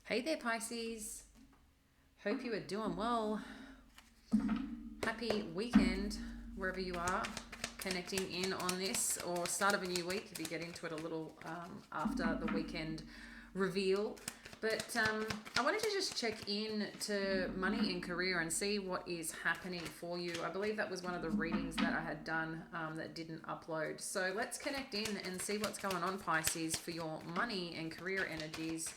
Hey there, Pisces. Hope you are doing well. Happy weekend, wherever you are, connecting in on this, or start of a new week if you get into it a little after the weekend reveal. But I wanted to just check in to money and career and see what is happening for you. I believe that was one of the readings that I had done that didn't upload. So let's connect in and see what's going on, Pisces, for your money and career energies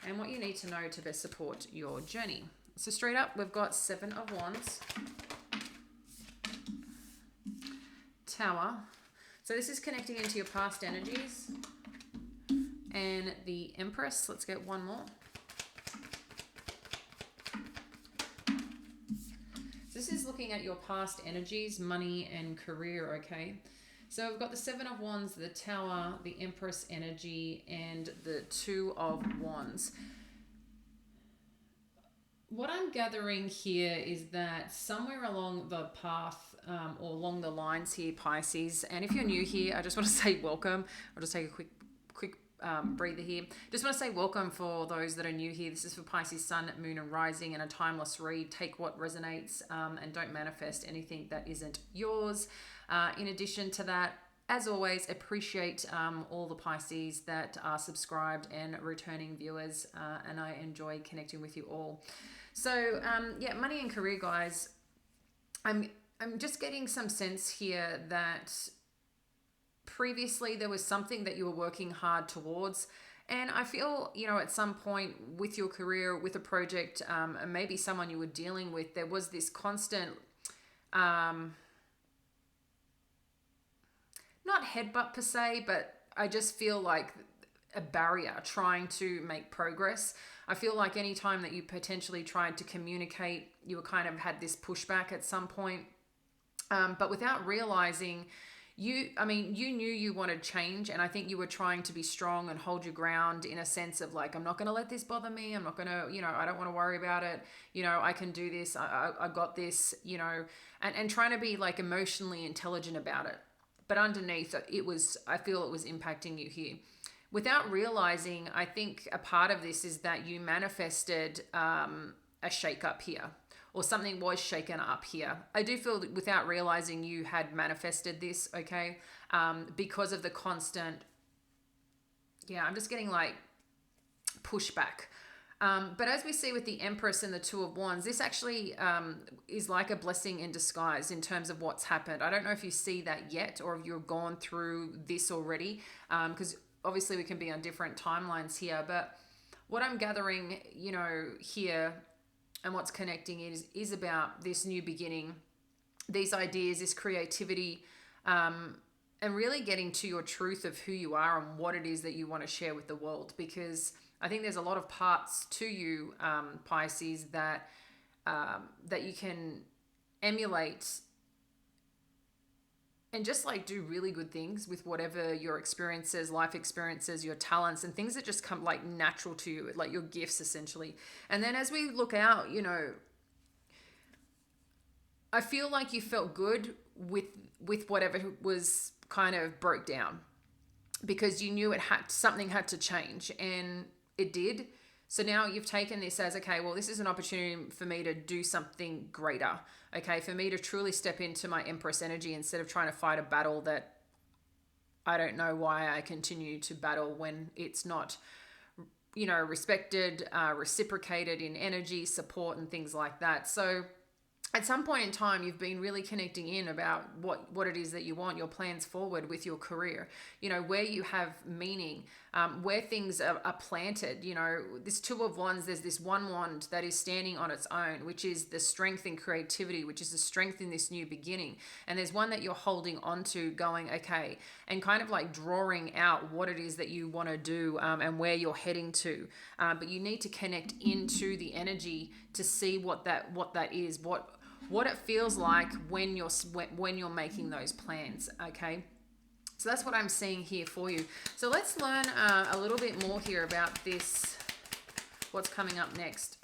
and what you need to know to best support your journey. So straight up, we've got Seven of Wands, Tower. So this is connecting into your past energies. And the Empress. Let's get one more. So this is looking at your past energies, money and career, okay? So we've got the Seven of Wands, the Tower, the Empress energy, and the Two of Wands. What I'm gathering here is that somewhere along the path or along the lines here, Pisces, and if you're new here, I just want to say welcome. I'll just take a quick breather here. Just want to say welcome for those that are new here. This is for Pisces, Sun, Moon, and Rising, and a timeless read. Take what resonates and don't manifest anything that isn't yours. In addition to that, as always, appreciate all the Pisces that are subscribed and returning viewers, and I enjoy connecting with you all. So, yeah, money and career, guys. I'm just getting some sense here that previously there was something that you were working hard towards, and I feel, at some point with your career, with a project, and maybe someone you were dealing with, there was this constant not headbutt per se, but I just feel like a barrier trying to make progress. I feel like any time that you potentially tried to communicate, you were kind of had this pushback at some point, but without realizing, you knew you wanted change, and I think you were trying to be strong and hold your ground in a sense of like, I'm not going to let this bother me. I'm not going to, I don't want to worry about it. I can do this. I got this, and trying to be like emotionally intelligent about it. But underneath I feel it was impacting you here. Without realizing, I think a part of this is that you manifested a shake-up here, or something was shaken up here. I do feel that without realizing you had manifested this, okay, because of the constant, I'm just getting like pushback. But as we see with the Empress and the Two of Wands, this actually is like a blessing in disguise in terms of what's happened. I don't know if you see that yet, or if you've gone through this already, because obviously we can be on different timelines here. But what I'm gathering, here, and what's connecting is about this new beginning, these ideas, this creativity, and really getting to your truth of who you are and what it is that you want to share with the world. Because I think there's a lot of parts to you, Pisces, that you can emulate and just like do really good things with whatever your experiences, life experiences, your talents, and things that just come like natural to you, like your gifts essentially. And then as we look out, I feel like you felt good with whatever was kind of broke down, because you knew something had to change, and it did. So now you've taken this as, okay, well, this is an opportunity for me to do something greater, okay, for me to truly step into my Empress energy instead of trying to fight a battle that I don't know why I continue to battle when it's not, respected, reciprocated in energy, support, and things like that. So at some point in time, you've been really connecting in about what it is that you want, your plans forward with your career, where you have meaning, where things are planted. This Two of Wands, there's this one wand that is standing on its own, which is the strength and creativity, which is the strength in this new beginning. And there's one that you're holding onto going, okay, and kind of like drawing out what it is that you want to do and where you're heading to. But you need to connect into the energy to see what that is, what it feels like when you're making those plans, okay? So that's what I'm seeing here for you. So let's learn a little bit more here about this, what's coming up next.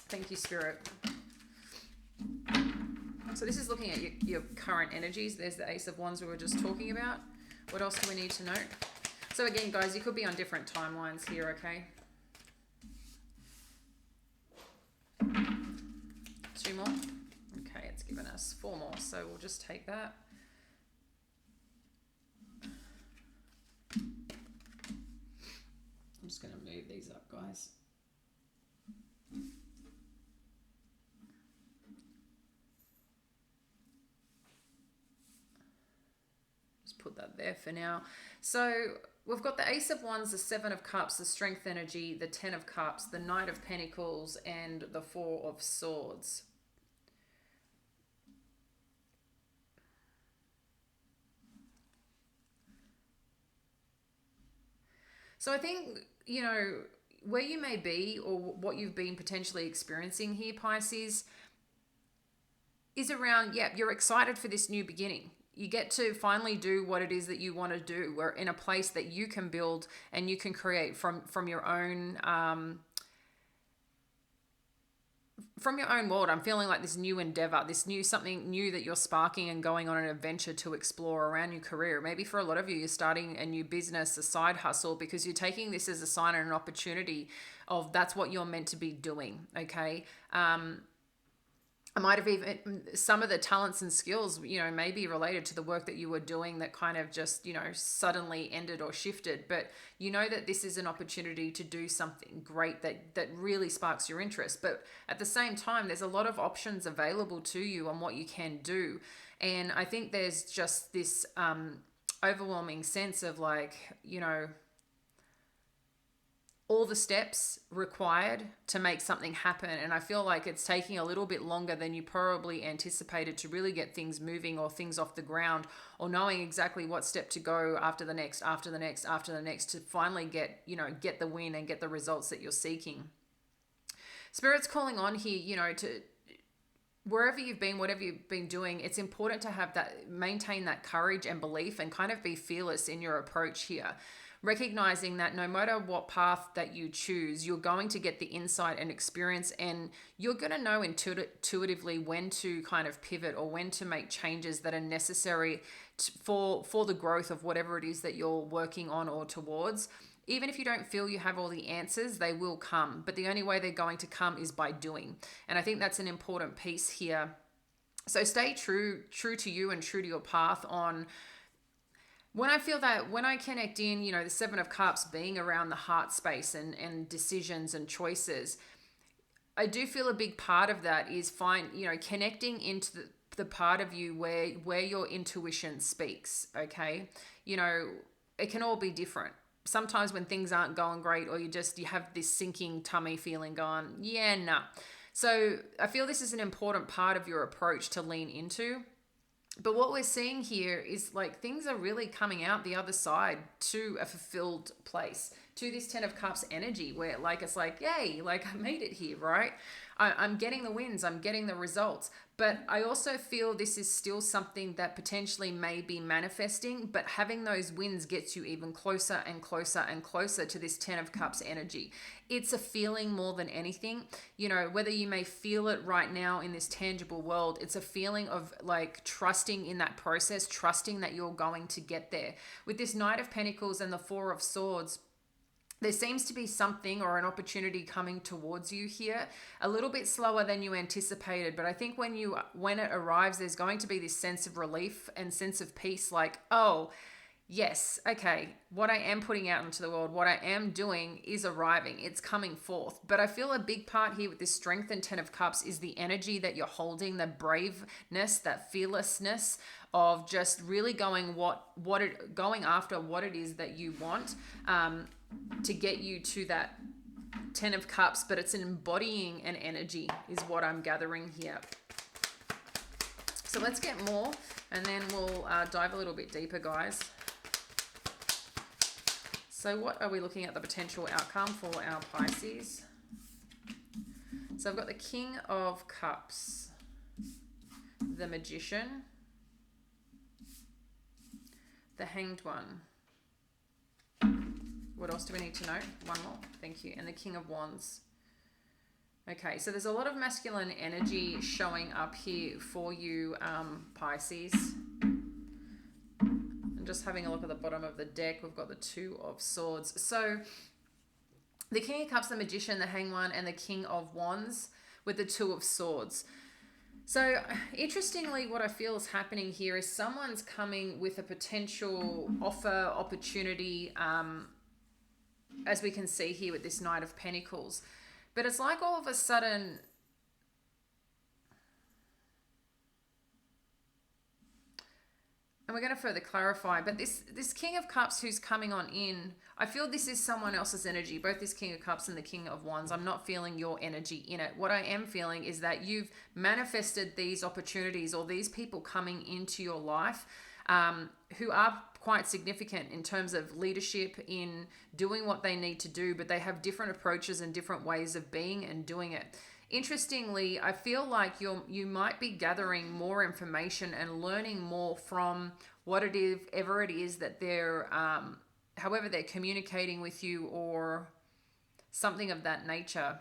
Thank you, Spirit. So this is looking at your current energies. There's the Ace of Wands we were just talking about. What else do we need to know? So again, guys, you could be on different timelines here, okay? 2 more. Okay, it's given us 4 more, so we'll just take that. I'm just going to move these up, guys. Just put that there for now. So we've got the Ace of Wands, the 7 of Cups, the Strength energy, the 10 of Cups, the Knight of Pentacles, and the 4 of Swords. So I think, you know, where you may be or what you've been potentially experiencing here, Pisces, is around, yeah, you're excited for this new beginning. You get to finally do what it is that you want to do. We're in a place that you can build and you can create from your own world. I'm feeling like this new endeavor, something new that you're sparking and going on an adventure to explore around your career. Maybe for a lot of you, you're starting a new business, a side hustle, because you're taking this as a sign and an opportunity of that's what you're meant to be doing. Okay. I might have even some of the talents and skills, you know, may be related to the work that you were doing that kind of just, you know, suddenly ended or shifted. But you know that this is an opportunity to do something great that really sparks your interest. But at the same time, there's a lot of options available to you on what you can do. And I think there's just this overwhelming sense of like, you know, all the steps required to make something happen. And I feel like it's taking a little bit longer than you probably anticipated to really get things moving or things off the ground, or knowing exactly what step to go after the next to finally get the win and get the results that you're seeking. Spirit's calling on here, you know, to wherever you've been, whatever you've been doing, it's important to have that, maintain that courage and belief and kind of be fearless in your approach here. Recognizing that no matter what path that you choose, you're going to get the insight and experience, and you're going to know intuitively when to kind of pivot or when to make changes that are necessary for the growth of whatever it is that you're working on or towards. Even if you don't feel you have all the answers, they will come. But the only way they're going to come is by doing. And I think that's an important piece here. So stay true to you and true to your path on. When I feel that, when I connect in, you know, the 7 of Cups being around the heart space and decisions and choices, I do feel a big part of that is connecting into the part of you where your intuition speaks, okay? You know, it can all be different. Sometimes when things aren't going great, or you have this sinking tummy feeling going, yeah, nah. So I feel this is an important part of your approach to lean into. But what we're seeing here is like things are really coming out the other side to a fulfilled place, to this 10 of Cups energy where like it's like, yay, like I made it here, right? I'm getting the wins, I'm getting the results. But I also feel this is still something that potentially may be manifesting, but having those wins gets you even closer and closer and closer to this 10 of Cups energy. It's a feeling more than anything. You know, whether you may feel it right now in this tangible world, it's a feeling of like trusting in that process, trusting that you're going to get there. With this Knight of Pentacles and the 4 of Swords, there seems to be something or an opportunity coming towards you here, a little bit slower than you anticipated. But I think when it arrives, there's going to be this sense of relief and sense of peace, like, oh, yes, okay, what I am putting out into the world, what I am doing is arriving, it's coming forth. But I feel a big part here with this Strength and 10 of Cups is the energy that you're holding, the braveness, that fearlessness of just really going after what it is that you want, to get you to that 10 of Cups. But it's an embodying an energy is what I'm gathering here. So let's get more, and then we'll dive a little bit deeper, guys. So what are we looking at the potential outcome for our Pisces? So I've got the King of Cups, the Magician, the Hanged One. What else do we need to know? One more. Thank you. And the King of Wands. Okay, so there's a lot of masculine energy showing up here for you, Pisces. And just having a look at the bottom of the deck, we've got the 2 of Swords. So the King of Cups, the Magician, the Hanged One, and the King of Wands with the 2 of Swords. So, interestingly, what I feel is happening here is someone's coming with a potential offer, opportunity, as we can see here with this Knight of Pentacles. But it's like all of a sudden, and we're going to further clarify, but this King of Cups who's coming on in, I feel this is someone else's energy, both this King of Cups and the King of Wands. I'm not feeling your energy in it. What I am feeling is that you've manifested these opportunities or these people coming into your life, who are quite significant in terms of leadership, in doing what they need to do, but they have different approaches and different ways of being and doing it. Interestingly, I feel like you might be gathering more information and learning more from whatever it is that they're, however they're communicating with you or something of that nature.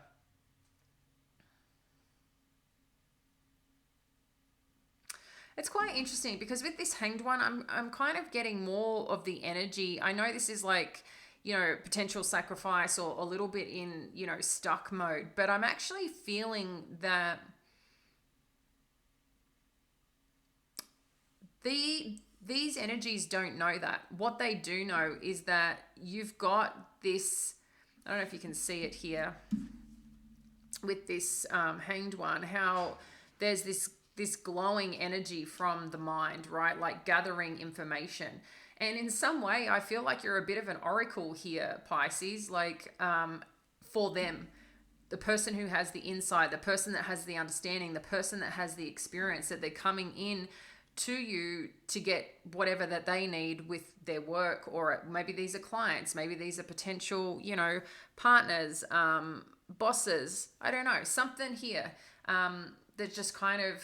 It's quite interesting because with this Hanged One, I'm kind of getting more of the energy. I know this is like, potential sacrifice or a little bit in, stuck mode, but I'm actually feeling that these energies don't know that. What they do know is that you've got this, I don't know if you can see it here with this Hanged One, how there's this glowing energy from the mind, right? Like gathering information. And in some way, I feel like you're a bit of an oracle here, Pisces, like for them. The person who has the insight, the person that has the understanding, the person that has the experience, that they're coming in to you to get whatever that they need with their work, or maybe these are clients, maybe these are potential, partners, bosses, I don't know, something here that just kind of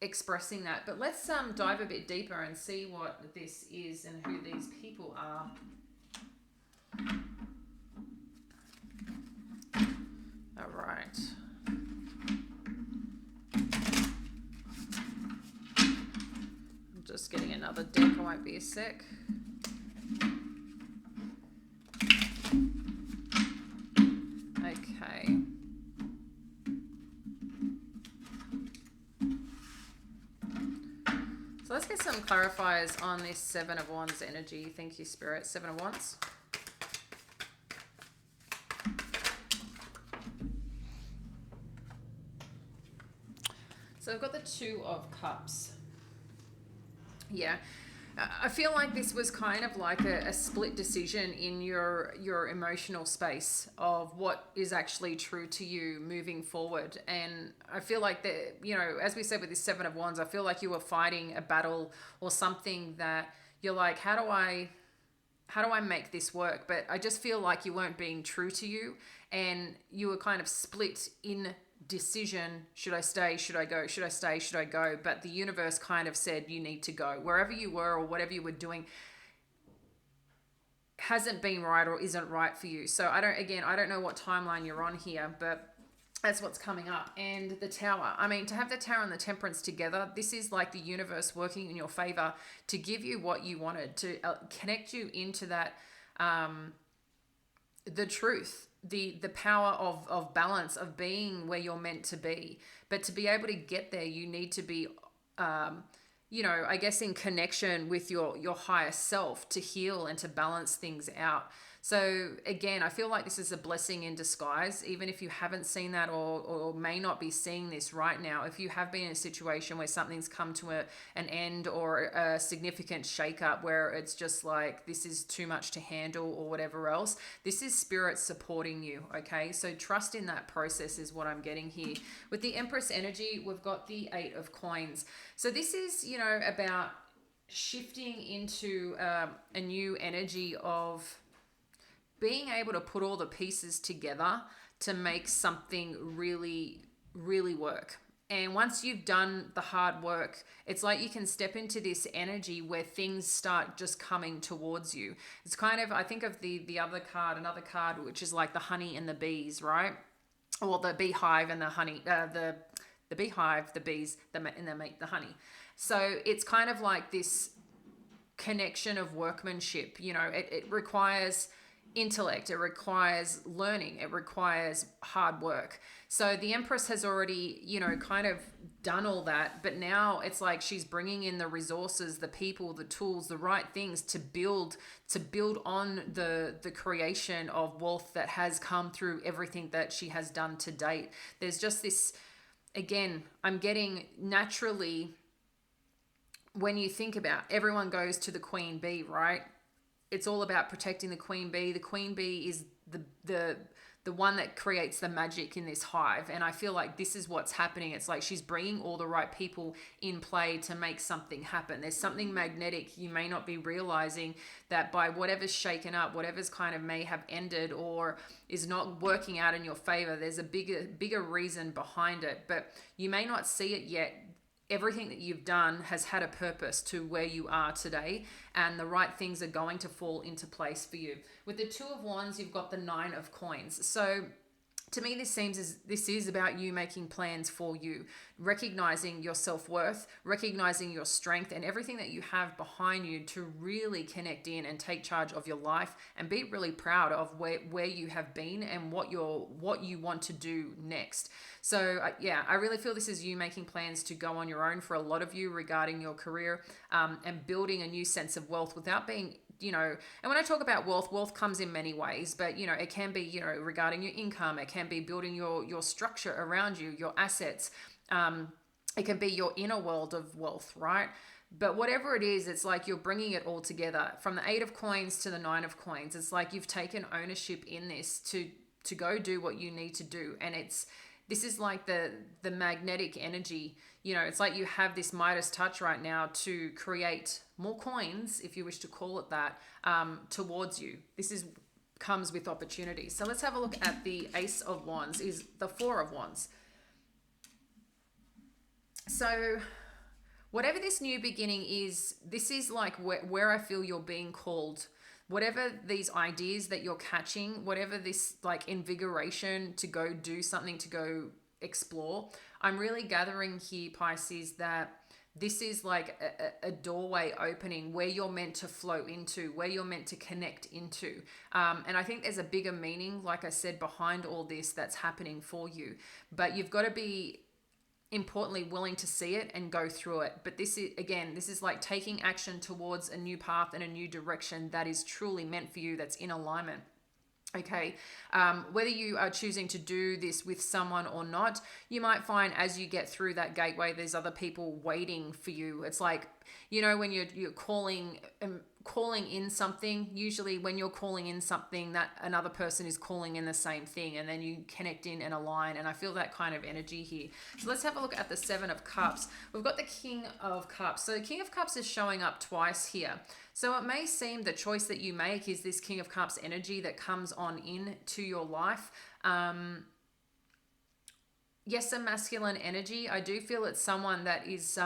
expressing that. But let's dive a bit deeper and see what this is and who these people are. All right. I'm just getting another deck. I won't be a sec. Okay. So let's get some clarifiers on this Seven of Wands energy. Thank you, Spirit. Seven of Wands. So I've got the Two of Cups. Yeah. I feel like this was kind of like a split decision in your emotional space of what is actually true to you moving forward. And I feel like that, as we said with this Seven of Wands, I feel like you were fighting a battle or something that you're like, how do I make this work? But I just feel like you weren't being true to you, and you were kind of split in decision. Should I stay? Should I go? Should I stay? Should I go? But the universe kind of said you need to go. Wherever you were or whatever you were doing hasn't been right or isn't right for you. So I don't know what timeline you're on here, but that's what's coming up. And the Tower. I mean, to have the Tower and the Temperance together, this is like the universe working in your favor to give you what you wanted, to connect you into that, the truth, the power of balance, of being where you're meant to be. But to be able to get there, you need to be, I guess in connection with your higher self to heal and to balance things out. So again, I feel like this is a blessing in disguise, even if you haven't seen that or may not be seeing this right now. If you have been in a situation where something's come to an end or a significant shakeup where it's just like, this is too much to handle or whatever else, this is spirit supporting you, okay? So trust in that process is what I'm getting here. With the Empress energy, we've got the Eight of Coins. So this is, about shifting into a new energy of being able to put all the pieces together to make something really, really work. And once you've done the hard work, it's like you can step into this energy where things start just coming towards you. It's kind of, I think of the other card, another card, which is like the honey and the bees, right? Or the beehive and the honey, the beehive, the bees, and they make the honey. So it's kind of like this connection of workmanship. It requires intellect, it requires learning, it requires hard work. So the Empress has already, kind of done all that, but now it's like she's bringing in the resources, the people, the tools, the right things to build on the creation of wealth that has come through everything that she has done to date. There's just this, again, I'm getting naturally, when you think about, everyone goes to the queen bee, right? It's all about protecting the queen bee. The queen bee is the one that creates the magic in this hive, and I feel like this is what's happening. It's like she's bringing all the right people in play to make something happen. There's something magnetic you may not be realizing, that by whatever's shaken up, whatever's kind of may have ended or is not working out in your favor, there's a bigger reason behind it, but you may not see it yet. Everything that you've done has had a purpose to where you are today, and the right things are going to fall into place for you. With the Two of Wands, you've got the Nine of Coins. So to me, this is about you making plans for you, recognizing your self-worth, recognizing your strength and everything that you have behind you to really connect in and take charge of your life and be really proud of where you have been and what you want to do next. So yeah, I really feel this is you making plans to go on your own for a lot of you regarding your career, and building a new sense of wealth without being, and when I talk about wealth comes in many ways, but it can be, regarding your income, it can be building your structure around you, your assets. It can be your inner world of wealth, right? But whatever it is, it's like you're bringing it all together. From the Eight of Coins to the Nine of Coins, it's like you've taken ownership in this to go do what you need to do. And this is like the magnetic energy. It's like you have this Midas touch right now to create more coins, if you wish to call it that, towards you. This comes with opportunity. So let's have a look at the Ace of Wands, is the Four of Wands. So whatever this new beginning is, this is like where I feel you're being called. Whatever these ideas that you're catching, whatever this like invigoration to go do something, to go explore, I'm really gathering here, Pisces, that this is like a doorway opening where you're meant to flow into, where you're meant to connect into. And I think there's a bigger meaning, like I said, behind all this that's happening for you. But you've got to be, importantly, willing to see it and go through it. But this is like taking action towards a new path and a new direction that is truly meant for you, that's in alignment. Okay, whether you are choosing to do this with someone or not, you might find as you get through that gateway, there's other people waiting for you. It's like, when you're calling in something, usually when you're calling in something, that another person is calling in the same thing, and then you connect in and align. And I feel that kind of energy here. So let's have a look at the Seven of Cups. We've got the King of Cups. So the King of Cups is showing up twice here. So it may seem the choice that you make is this King of Cups energy that comes on into your life. Yes, a masculine energy. I do feel it's someone that is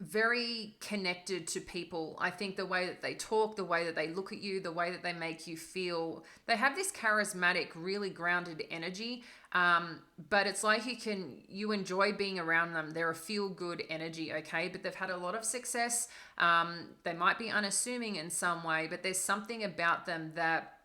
very connected to people. I think the way that they talk, the way that they look at you, the way that they make you feel, they have this charismatic, really grounded energy. But it's like you enjoy being around them. They're a feel-good energy, okay? But they've had a lot of success. They might be unassuming in some way, but there's something about them that,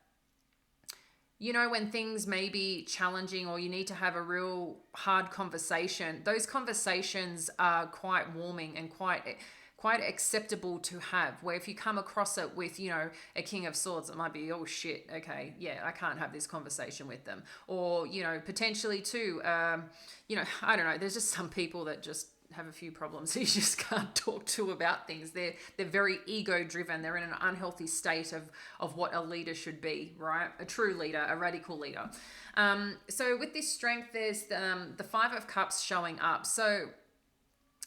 when things may be challenging or you need to have a real hard conversation, those conversations are quite warming and quite acceptable to have. Where if you come across it with, a King of Swords, it might be, oh shit, okay, yeah, I can't have this conversation with them. Or, potentially too, I don't know, there's just some people that just have a few problems you just can't talk to about things. They're very ego driven. They're in an unhealthy state of what a leader should be, right? A true leader, a radical leader. So with this strength, there's the Five of Cups showing up. So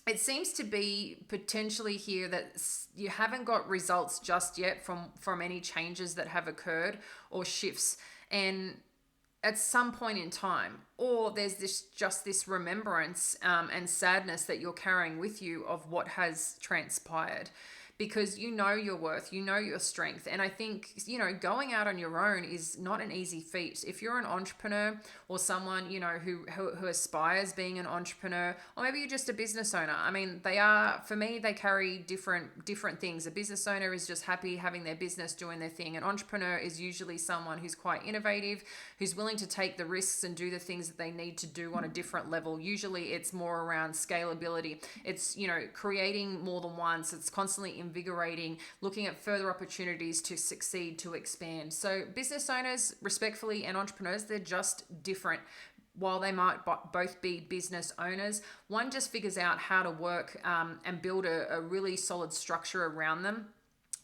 it seems to be potentially here that you haven't got results just yet from any changes that have occurred or shifts. And at some point in time, or there's this remembrance and sadness that you're carrying with you of what has transpired. because you know your worth, you know your strength. And I think, going out on your own is not an easy feat. If you're an entrepreneur or someone, who aspires being an entrepreneur, or maybe you're just a business owner. I mean, for me, they carry different things. A business owner is just happy having their business, doing their thing. An entrepreneur is usually someone who's quite innovative, who's willing to take the risks and do the things that they need to do on a different level. Usually it's more around scalability. It's, creating more than once. It's constantly invigorating, looking at further opportunities to succeed, to expand. So business owners, respectfully, and entrepreneurs, they're just different. While they might both be business owners, one just figures out how to work and build a really solid structure around them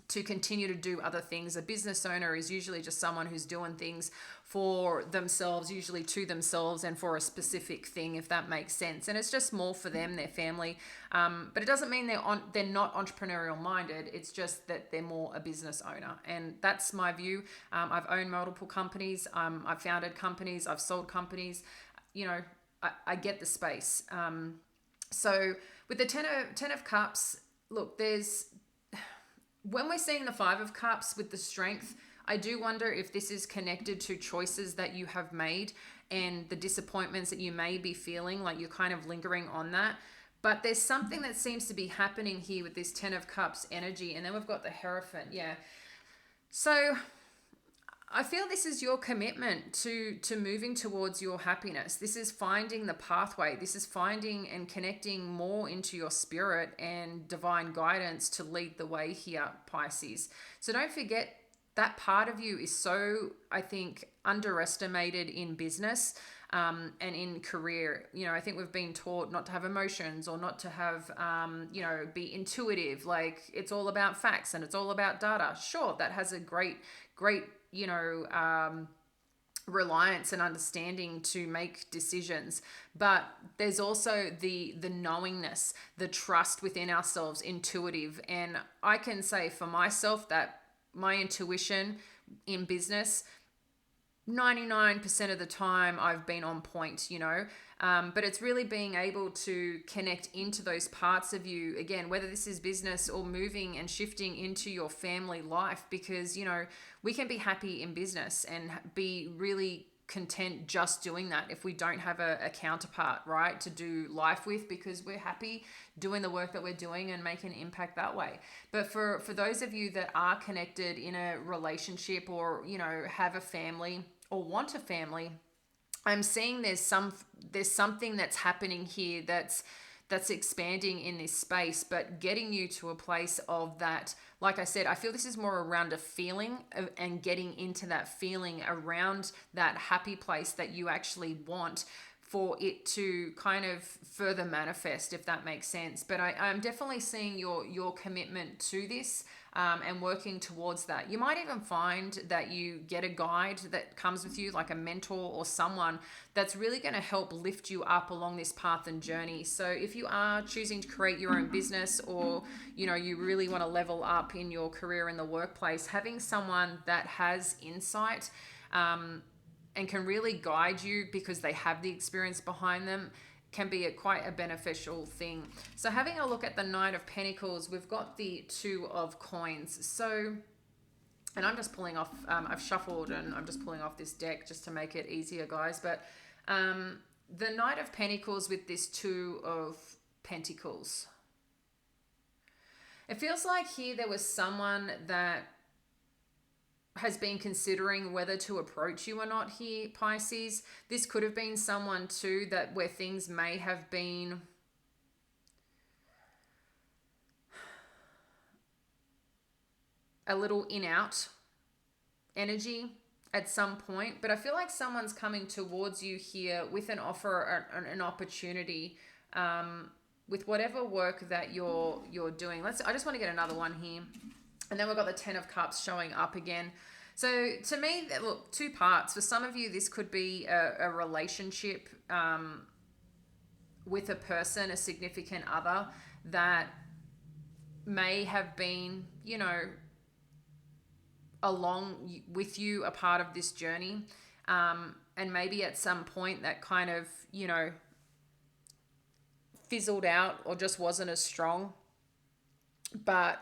to continue to do other things. A business owner is usually just someone who's doing things for themselves, usually to themselves, and for a specific thing, if that makes sense. And it's just more for them, their family. But it doesn't mean they're not entrepreneurial minded. It's just that they're more a business owner. And that's my view. I've owned multiple companies. I've founded companies. I've sold companies. I get the space. So with the ten of Cups, look, when we're seeing the Five of Cups with the strength, I do wonder if this is connected to choices that you have made and the disappointments that you may be feeling, like you're kind of lingering on that. But there's something that seems to be happening here with this Ten of Cups energy. And then we've got the Hierophant. Yeah. So I feel this is your commitment to moving towards your happiness. This is finding the pathway. This is finding and connecting more into your spirit and divine guidance to lead the way here, Pisces. So don't forget that part of you is so, I think, underestimated in business and in career. I think we've been taught not to have emotions or not to have, be intuitive. Like it's all about facts and it's all about data. Sure, that has a great, reliance and understanding to make decisions, but there's also the knowingness, the trust within ourselves, intuitive. And I can say for myself that my intuition in business, 99% of the time I've been on point, but it's really being able to connect into those parts of you, again, whether this is business or moving and shifting into your family life, because, we can be happy in business and be really content just doing that if we don't have a counterpart, right, to do life with, because we're happy doing the work that we're doing and making an impact that way. But for those of you that are connected in a relationship or, have a family or want a family, I'm seeing there's something that's happening here that's expanding in this space, but getting you to a place of that. Like I said, I feel this is more around a feeling and getting into that feeling around that happy place that you actually want for it to kind of further manifest, if that makes sense. But I'm definitely seeing your commitment to this and working towards that. You might even find that you get a guide that comes with you, like a mentor or someone that's really going to help lift you up along this path and journey. So if you are choosing to create your own business, or you really want to level up in your career in the workplace, having someone that has insight and can really guide you because they have the experience behind them can be quite a beneficial thing. So having a look at the Knight of Pentacles, we've got the Two of Coins. So, and I'm just pulling off, I've shuffled and I'm just pulling off this deck just to make it easier, guys. But the Knight of Pentacles with this Two of Pentacles. It feels like here there was someone that has been considering whether to approach you or not here, Pisces. This could have been someone too where things may have been a in-out energy at some point, but I feel like someone's coming towards you here with an offer or an opportunity with whatever work that you're doing. I just want to get another one here. And then we've got the Ten of Cups showing up again. So to me, look, two parts. For some of you, this could be a relationship with a person, a significant other that may have been, along with you, a part of this journey. And maybe at some point that kind of, fizzled out or just wasn't as strong. But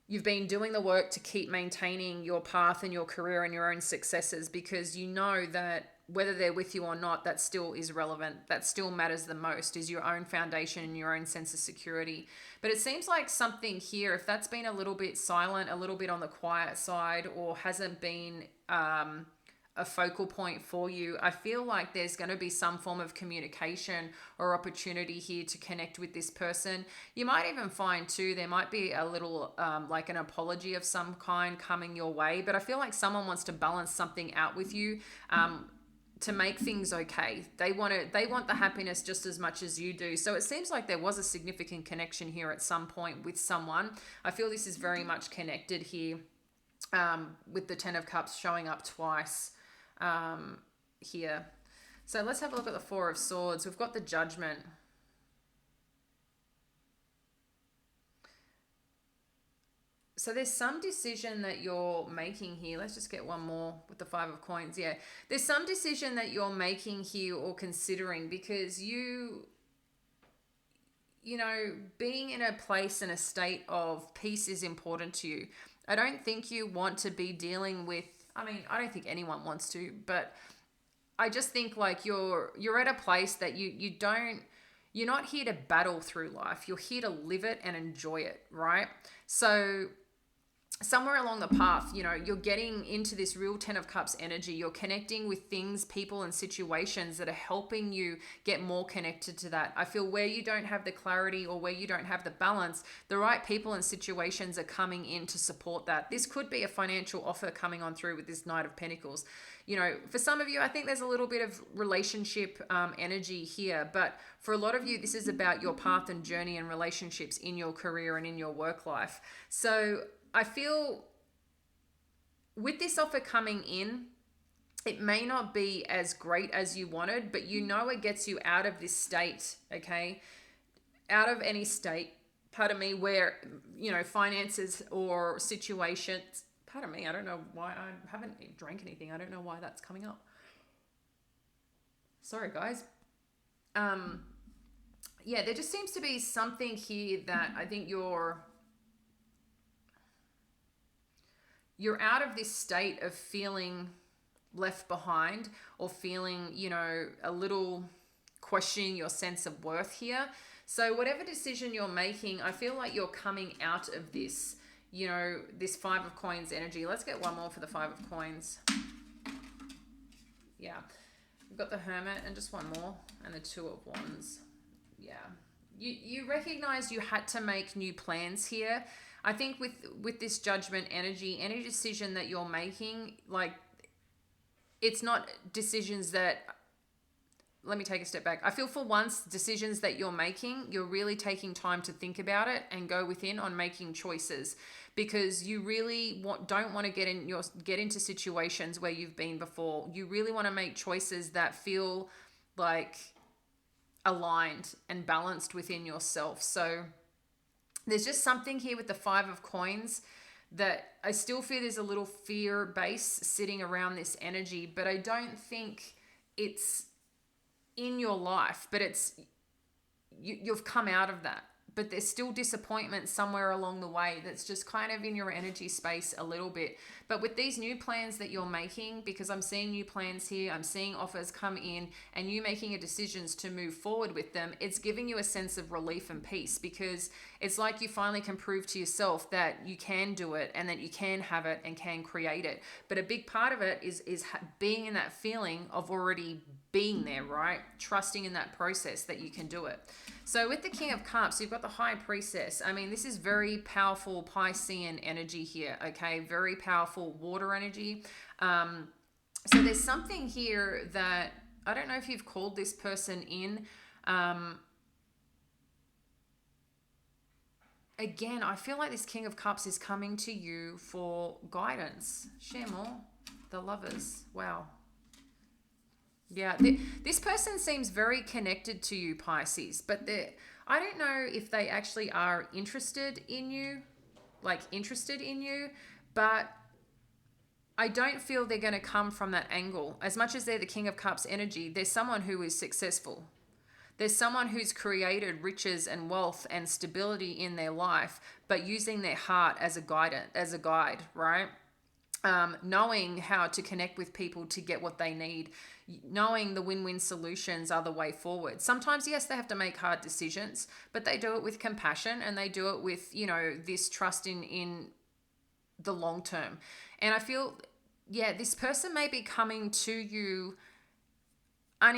You've been doing the work to keep maintaining your path and your career and your own successes, because you know that whether they're with you or not, that still is relevant. That still matters the most, is your own foundation and your own sense of security. But it seems like something here, if that's been a little bit silent, a little bit on the quiet side, or hasn't been a focal point for you, I feel like there's going to be some form of communication or opportunity here to connect with this person. You might even find too, there might be a little like an apology of some kind coming your way, but I feel like someone wants to balance something out with you. To make things okay. They want the happiness just as much as you do. So it seems like there was a significant connection here at some point with someone. I feel this is very much connected here, with the Ten of Cups showing up twice here. So let's have a look at the Four of Swords. We've got the Judgment. So there's some decision that you're making here. Let's just get one more with the Five of Coins. Yeah. There's some decision that you're making here or considering, because you know, being in a place and a state of peace is important to you. I don't think you want to be dealing with, I mean, I don't think anyone wants to, but I just think like you're at a place that you're not here to battle through life. You're here to live it and enjoy it, right? So somewhere along the path, you know, you're getting into this real Ten of Cups energy. You're connecting with things, people, and situations that are helping you get more connected to that. I feel where you don't have the clarity or where you don't have the balance, the right people and situations are coming in to support that. This could be a financial offer coming on through with this Knight of Pentacles. You know, for some of you, I think there's a little bit of relationship energy here, but for a lot of you, this is about your path and journey and relationships in your career and in your work life. So I feel with this offer coming in, it may not be as great as you wanted, but you know it gets you out of this state, okay? Out of any state, pardon me, where, you know, finances or situations, pardon me, I don't know why, I haven't drank anything. I don't know why that's coming up. Sorry, guys. Yeah, there just seems to be something here that I think you're out of this state of feeling left behind, or feeling, you know, a little questioning your sense of worth here. So whatever decision you're making, I feel like you're coming out of this, you know, this Five of Coins energy. Let's get one more for the Five of Coins. Yeah. We've got the Hermit and just one more, and the Two of Wands. Yeah. You recognize you had to make new plans here. I think with this Judgment energy, any decision that you're making, like, it's not decisions that, let me take a step back. I feel for once, decisions that you're making, you're really taking time to think about it and go within on making choices, because you really don't want to get into situations where you've been before. You really want to make choices that feel like aligned and balanced within yourself. So there's just something here with the Five of Coins that I still feel there's a little fear base sitting around this energy, but I don't think it's in your life, but it's you've come out of that. But there's still disappointment somewhere along the way that's just kind of in your energy space a little bit. But with these new plans that you're making, because I'm seeing new plans here, I'm seeing offers come in, and you making a decisions to move forward with them, it's giving you a sense of relief and peace, because it's like you finally can prove to yourself that you can do it and that you can have it and can create it. But a big part of it is being in that feeling of already being there, right? Trusting in that process that you can do it. So with the King of Cups, you've got the High Priestess. I mean, this is very powerful Piscean energy here, okay? Very powerful water energy. So there's something here that, I don't know if you've called this person in. Again, I feel like this King of Cups is coming to you for guidance. Share more. The Lovers. Wow. Yeah, this person seems very connected to you, Pisces, but I don't know if they actually are interested in you, but I don't feel they're going to come from that angle. As much as they're the King of Cups energy, there's someone who is successful. There's someone who's created riches and wealth and stability in their life, but using their heart as a guide, right? Knowing how to connect with people to get what they need, knowing the win-win solutions are the way forward. Sometimes, yes, they have to make hard decisions, but they do it with compassion, and they do it with, this trust in the long term. And I feel, yeah, this person may be coming to you. I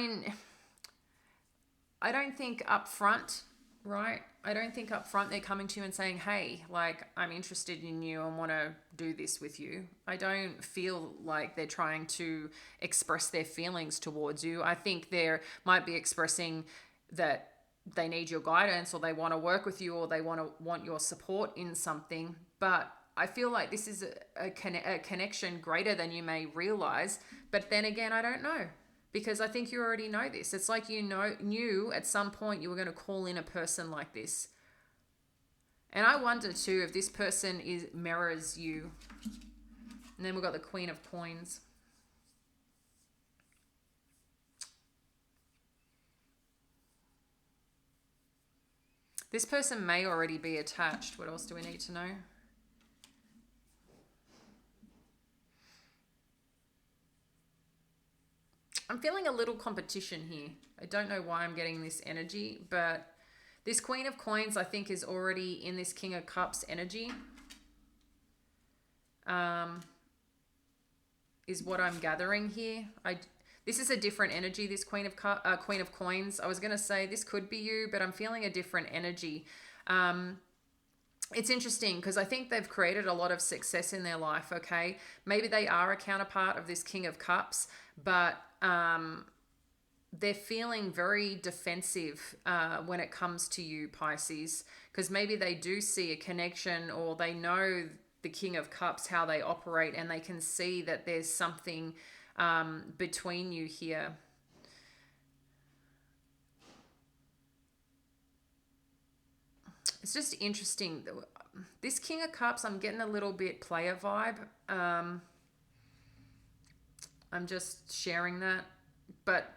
don't think up front, right? I don't think up front they're coming to you and saying, hey, like, I'm interested in you and want to do this with you. I don't feel like they're trying to express their feelings towards you. I think they might be expressing that they need your guidance, or they want to work with you, or they want your support in something. But I feel like this is a connection greater than you may realize. But then again, I don't know, because I think you already know this. It's like knew at some point you were going to call in a person like this. And I wonder too if this person mirrors you. And then we've got the Queen of Coins. This person may already be attached. What else do we need to know? I'm feeling a little competition here. I don't know why I'm getting this energy, but this Queen of Coins, I think, is already in this King of Cups energy. Is what I'm gathering here. This is a different energy, this Queen of Coins. I was going to say this could be you, but I'm feeling a different energy. It's interesting because I think they've created a lot of success in their life, okay? Maybe they are a counterpart of this King of Cups, but they're feeling very defensive when it comes to you, Pisces, because maybe they do see a connection, or they know the King of Cups, how they operate, and they can see that there's something between you here. It's just interesting. This King of Cups, I'm getting a little bit player vibe. I'm just sharing that. But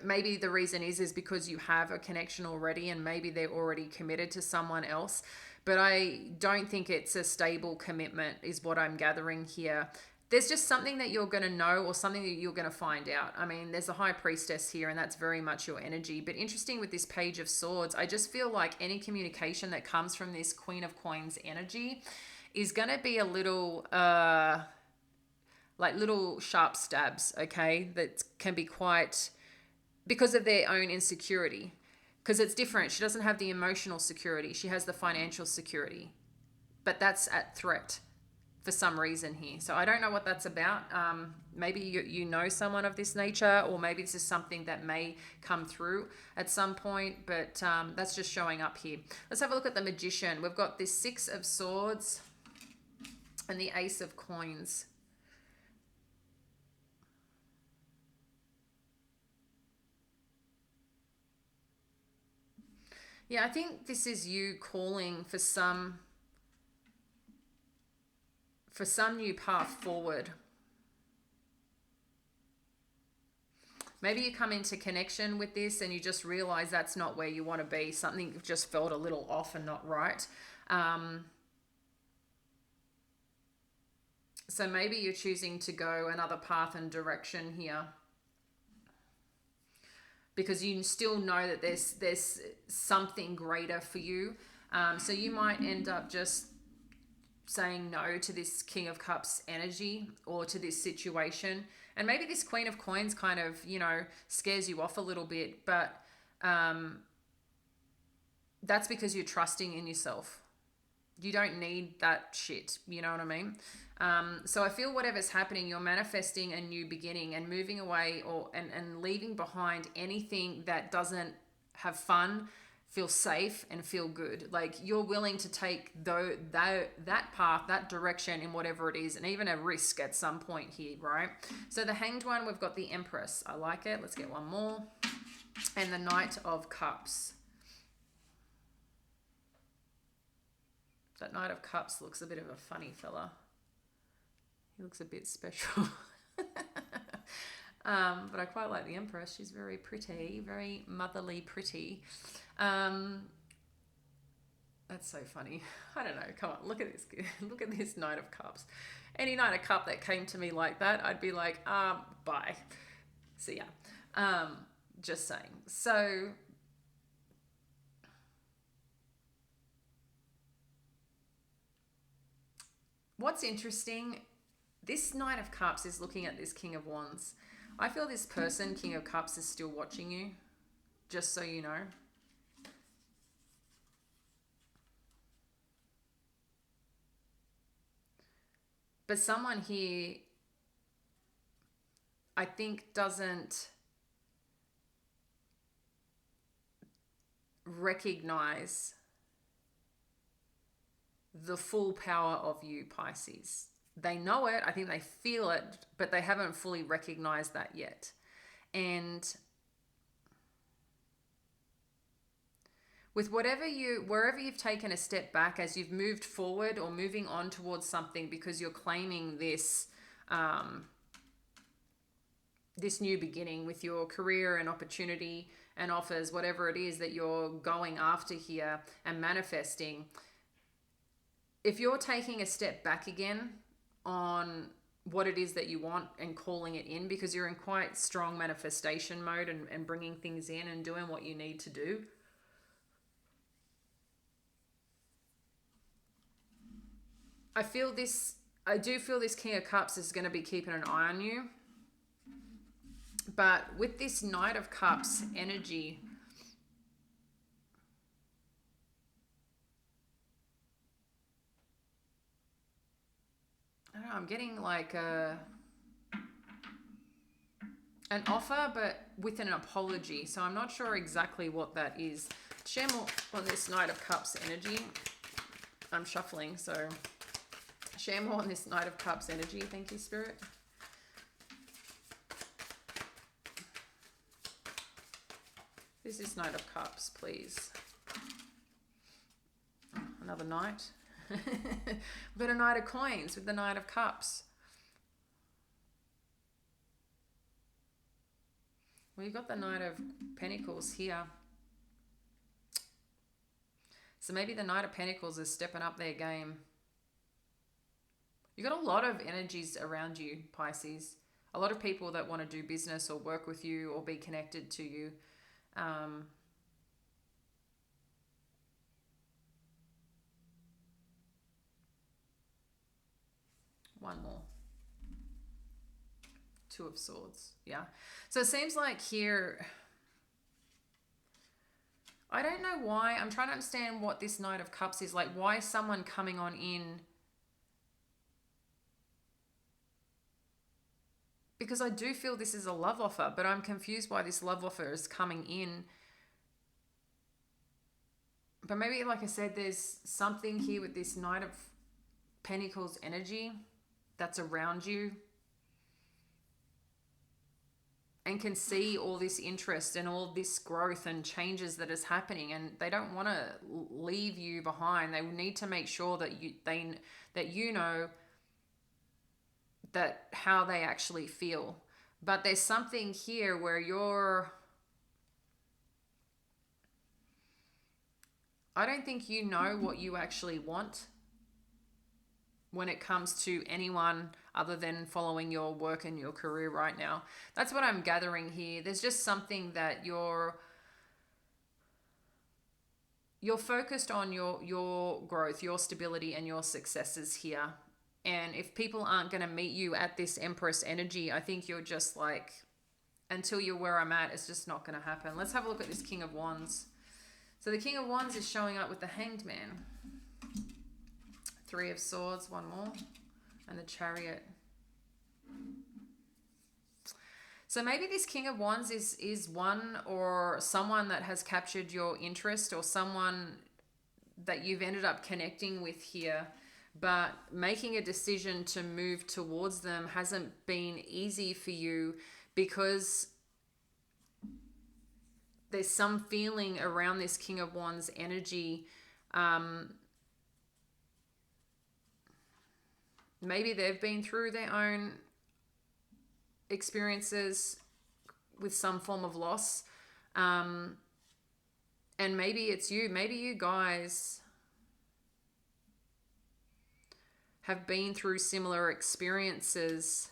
maybe the reason is because you have a connection already, and maybe they're already committed to someone else. But I don't think it's a stable commitment is what I'm gathering here. There's just something that you're going to know, or something that you're going to find out. I mean, there's a High Priestess here, and that's very much your energy. But interesting with this Page of Swords, I just feel like any communication that comes from this Queen of Coins energy is going to be a little, like little sharp stabs, okay? That can be quite, because of their own insecurity. Because it's different. She doesn't have the emotional security. She has the financial security. But that's at threat for some reason here. So I don't know what that's about. Maybe you know someone of this nature, or maybe this is something that may come through at some point, but that's just showing up here. Let's have a look at the Magician. We've got this Six of Swords and the Ace of Coins. Yeah, I think this is you calling for some new path forward. Maybe you come into connection with this and you just realize that's not where you want to be. Something just felt a little off and not right. So maybe you're choosing to go another path and direction here, because you still know that there's something greater for you. So you might end up just saying no to this King of Cups energy, or to this situation. And maybe this Queen of Coins kind of, scares you off a little bit, but that's because you're trusting in yourself. You don't need that shit. You know what I mean? So I feel whatever's happening, you're manifesting a new beginning and moving away, and leaving behind anything that doesn't have fun, feel safe, and feel good. Like, you're willing to take that path, that direction, in whatever it is, and even a risk at some point here, right? So the Hanged One, we've got the Empress. I like it. Let's get one more. And the Knight of Cups. That Knight of Cups looks a bit of a funny fella. He looks a bit special. But I quite like the Empress. She's very pretty, very motherly pretty. Um, that's so funny. I don't know. Come on, look at this. Look at this Knight of Cups. Any Knight of Cup that came to me like that, I'd be like, bye. So yeah, just saying. So what's interesting, this Knight of Cups is looking at this King of Wands. I feel this person, King of Cups, is still watching you, just so you know. But someone here, I think, doesn't recognize the full power of you, Pisces. They know it, I think they feel it, but they haven't fully recognized that yet. And with wherever you've taken a step back as you've moved forward or moving on towards something because you're claiming this this new beginning with your career and opportunity and offers, whatever it is that you're going after here and manifesting, if you're taking a step back again on what it is that you want and calling it in, because you're in quite strong manifestation mode and bringing things in and doing what you need to do, I do feel this King of Cups is going to be keeping an eye on you. But with this Knight of Cups energy, I don't know, I'm getting like an offer, but with an apology. So I'm not sure exactly what that is. Share more on this Knight of Cups energy. I'm shuffling, so share more on this Knight of Cups energy. Thank you, Spirit. This is Knight of Cups, please. Another Knight. We've got a Knight of Coins with the Knight of Cups. We've got the Knight of Pentacles here. So maybe the Knight of Pentacles is stepping up their game. You've got a lot of energies around you, Pisces. A lot of people that want to do business or work with you or be connected to you. One more. Two of Swords. Yeah. So it seems like here, I don't know why. I'm trying to understand what this Knight of Cups is. Like, why is someone coming on in? Because I do feel this is a love offer, but I'm confused why this love offer is coming in. But maybe, like I said, there's something here with this Knight of Pentacles energy that's around you and can see all this interest and all this growth and changes that is happening, and they don't want to leave you behind. They need to make sure that you know that how they actually feel. But there's something here where I don't think you know what you actually want when it comes to anyone other than following your work and your career right now. That's what I'm gathering here. There's just something that you're focused on your growth, your stability, and your successes here. And if people aren't going to meet you at this Empress energy, I think you're just like, until you're where I'm at, it's just not going to happen. Let's have a look at this King of Wands. So the King of Wands is showing up with the Hanged Man. Three of Swords, one more, and the Chariot. So maybe this King of Wands is one or someone that has captured your interest, or someone that you've ended up connecting with here, but making a decision to move towards them hasn't been easy for you because there's some feeling around this King of Wands energy. Maybe they've been through their own experiences with some form of loss. And maybe it's you. Maybe you guys have been through similar experiences.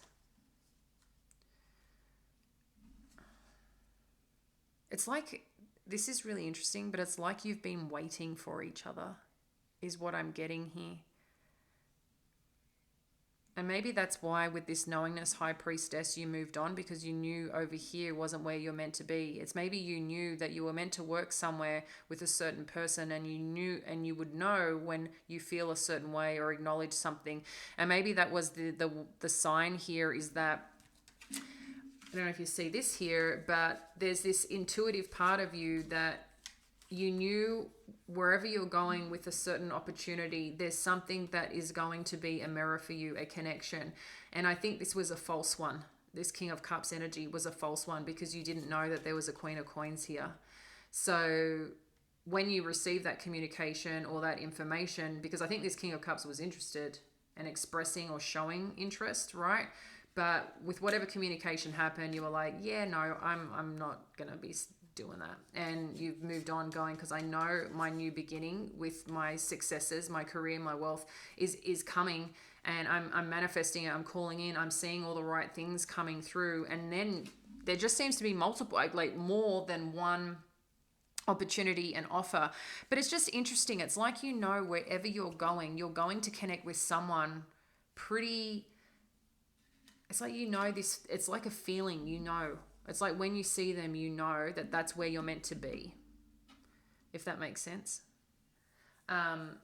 It's like, this is really interesting, but it's like you've been waiting for each other, is what I'm getting here. And maybe that's why with this knowingness high priestess, you moved on, because you knew over here wasn't where you're meant to be. It's maybe you knew that you were meant to work somewhere with a certain person, and you knew, and you would know when you feel a certain way or acknowledge something. And maybe that was the sign here, is that, I don't know if you see this here, but there's this intuitive part of you that you knew wherever you're going with a certain opportunity, there's something that is going to be a mirror for you, a connection. And I think this was a false one. This King of Cups energy was a false one, because you didn't know that there was a Queen of Coins here. So when you receive that communication or that information, because I think this King of Cups was interested and expressing or showing interest, right? But with whatever communication happened, you were like, yeah, no, I'm not going to be doing that. And you've moved on, going, because I know my new beginning with my successes, my career, my wealth is coming, and I'm manifesting it. I'm calling in. I'm seeing all the right things coming through. And then there just seems to be multiple, like more than one opportunity and offer. But it's just interesting. It's like, you know, wherever you're going to connect with someone pretty. It's like, you know, this, it's like a feeling, you know. It's like when you see them, you know that that's where you're meant to be, if that makes sense. And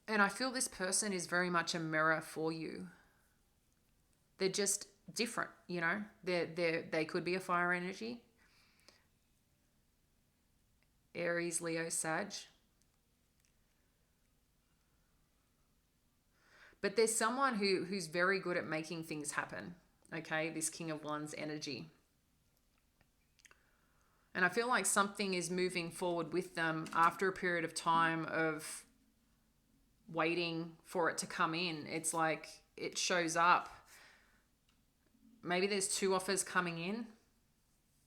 I feel this person is very much a mirror for you. They're just different, you know. They could be a fire energy. Aries, Leo, Sag. But there's someone who's very good at making things happen. Okay, this King of Wands energy. And I feel like something is moving forward with them after a period of time of waiting for it to come in. It's like it shows up. Maybe there's 2 offers coming in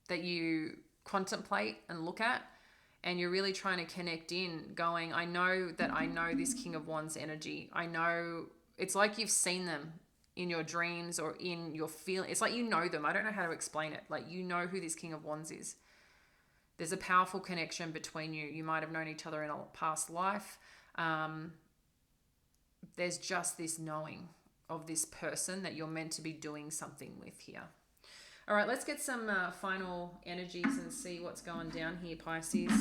that you contemplate and look at, and you're really trying to connect in, going, I know that I know this King of Wands energy. I know, it's like you've seen them in your dreams or in your feeling. It's like you know them. I don't know how to explain it. Like, you know who this King of Wands is. There's a powerful connection between you. You might have known each other in a past life. There's just this knowing of this person that you're meant to be doing something with here. All right, let's get some final energies and see what's going down here, Pisces,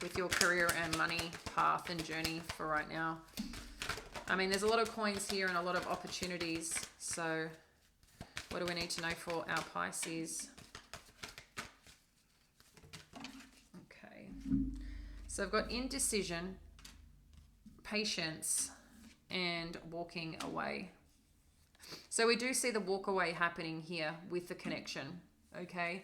with your career and money path and journey for right now. I mean, there's a lot of coins here and a lot of opportunities. So what do we need to know for our Pisces? Okay. So I've got indecision, patience, and walking away. So we do see the walk away happening here with the connection. Okay.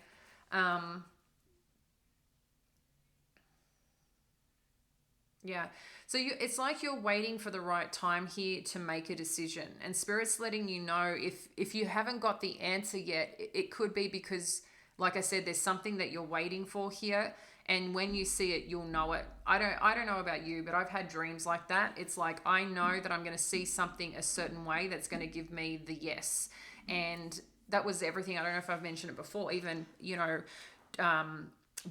Yeah. So it's like you're waiting for the right time here to make a decision, and Spirit's letting you know if you haven't got the answer yet, it could be because, like I said, there's something that you're waiting for here, and when you see it, you'll know it. I don't know about you, but I've had dreams like that. It's like I know that I'm going to see something a certain way that's going to give me the yes, and that was everything. I don't know if I've mentioned it before. Even, you know,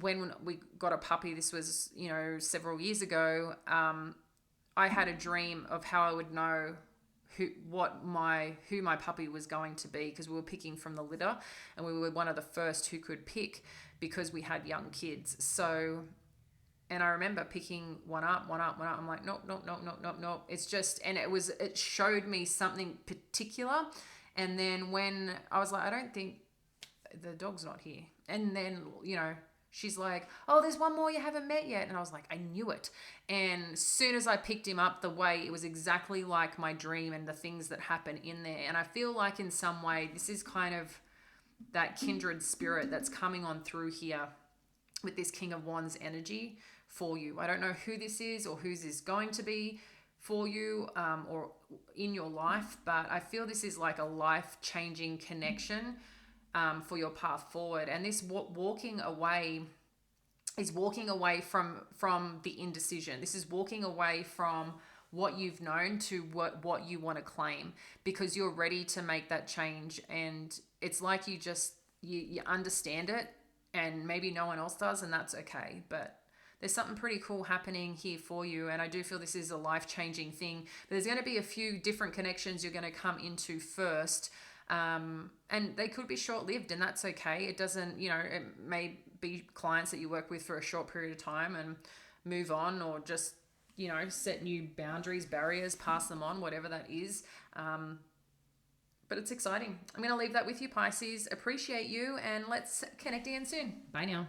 when we got a puppy, this was, you know, several years ago, I had a dream of how I would know who my puppy was going to be, because we were picking from the litter, and we were one of the first who could pick because we had young kids. So, and I remember picking one up. I'm like, nope. It's just, and it showed me something particular. And then when I was like, I don't think the dog's not here. And then, you know, she's like, oh, there's one more you haven't met yet. And I was like, I knew it. And as soon as I picked him up, the way, it was exactly like my dream and the things that happen in there. And I feel like in some way, this is kind of that kindred spirit that's coming on through here with this King of Wands energy for you. I don't know who this is or who this is going to be for you, or in your life, but I feel this is like a life-changing connection, for your path forward. And this walking away is walking away from the indecision. This is walking away from what you've known to what you want to claim, because you're ready to make that change. And it's like you understand it, and maybe no one else does, and that's okay. But there's something pretty cool happening here for you, and I do feel this is a life-changing thing. But there's going to be a few different connections you're going to come into first, and they could be short-lived, and that's okay. It doesn't, it may be clients that you work with for a short period of time and move on, or just, set new boundaries, barriers, pass them on, whatever that is. But it's exciting. I'm going to leave that with you, Pisces. Appreciate you, and let's connect again soon. Bye now.